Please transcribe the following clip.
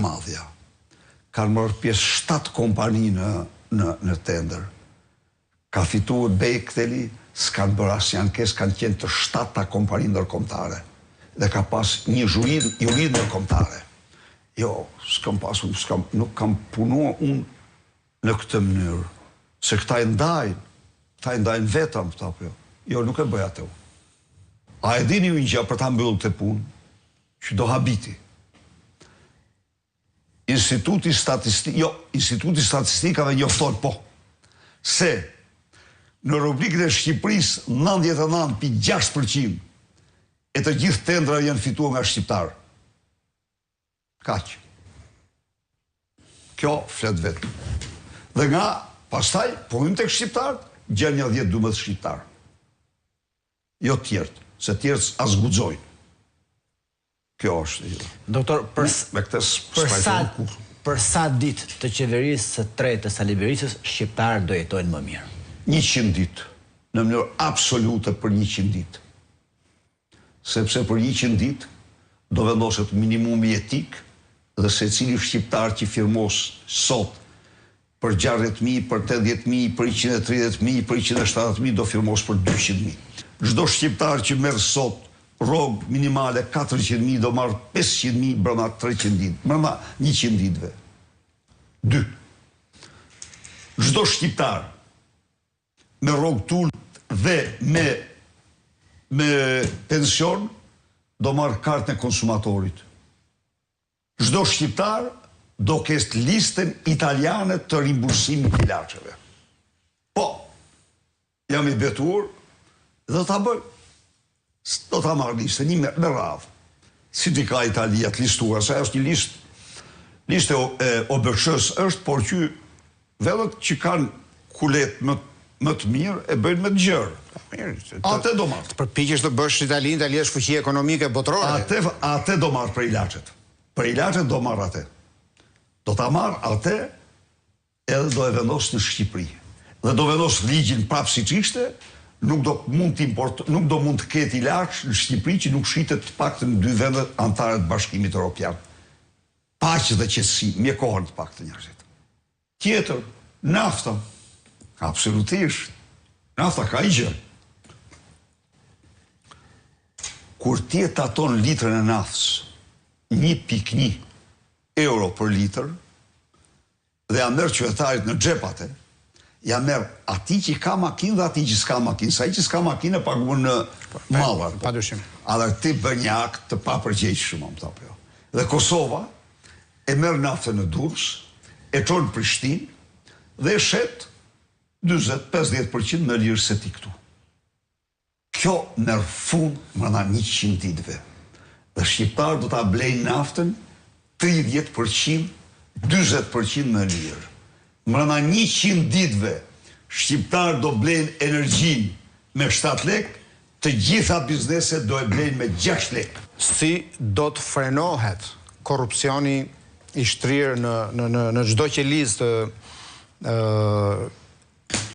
madhja. Kanë marrë pjesë 7 kompani në tender. Ka fituar Bechtel, s'kanë bërë asnjë ankesë, kanë qenë të 7 kompani ndërkombëtare. Dhe ka pas një juri ndërkombëtare. Jo, nuk kam punuar unë në këtë mënyrë. Se këta e ndajnë vetëm, jo, nuk e bëj atë. A e dini ju një për ta mbyllur këtë punë, që do habiti. Instituti Statistikave njofton se në rubrikën e Shqipërisë 99.6% e të gjithë tendra janë fituar nga shqiptarë. Kaq. Kjo flet vetë. Dhe nga pastaj, punim tek shqiptarët, gjen një 10-12 shqiptarë. Jo tjertë, se tjertë as guxojnë. Kjo është. Doktor, për sa ditë të qeverisë së tretë të Sali Berishës, shqiptarët do jetojnë më mirë? 100 ditë, në mënyrë absolute për 100 ditë. Sepse për 100 ditë do vendoset minimumi etik dhe se cili shqiptar që firmos sot për 60.000, për 80.000, për 130.000, për 170.000 do firmos për 200.000. Çdo shqiptar që merr sot rrogë minimale 400.000 do marrë 500.000 brenda 300 ditë, brenda 100 ditëve. 2. Çdo shqiptar me rrogë tullt dhe me pension do marrë kartën e konsumatorit. Çdo shqiptar do ketë listën italiane të rimbursimit të ilaçeve. Po, jam i betuar dhe ta bëj. Do ta marrë listën një me radhë. Si ti ka Italia të listuar, sa është një listë e OBSH-s është, por që velët që kanë kulet më të mirë e bëjnë me të gjërë. Ate do marrë. Të përpiqesh të bësh Itali është fuqi ekonomike botërore. Ate do marrë për ilachet. Për ilachet do marrë ate. Do ta marrë ate edhe do e vendos në Shqipëri. Dhe do vendos ligjin prapë siç ishte, nuk do mund të ketë ilaç në Shqipëri që nuk shitet të paktën në 2 vende anëtare të Bashkimit Evropian. Paqe dhe qetësi, mjekohen të paktën njerëzit. Tjetër, nafta. Absolutisht. Nafta ka gjë. Kur ti e taton litrën e naftës 1.1 euro për litër dhe ja merr qytetarit në xhepate, ja merr ati që ka makinë dhe ati që s'ka makinë. Sa i që s'ka makinë e paguën në mallar. Padyshim. A ti bën një akt të papërgjegjshëm, më thap jo. Dhe Kosova e merr naftën në Durrës, e çon në Prishtinë dhe e shet 40-50% më lirë se ti këtu. Kjo merr fund brenda 100 ditëve. Dhe shqiptarët do ta blejnë naftën 30%, 40% më lirë. Brenda 100 ditëve shqiptarët do blejnë energjinë me 7 lekë, të gjitha bizneset do e blejnë me 6 lekë. Si do të frenohet korrupsioni i shtrirë në çdo qelizë të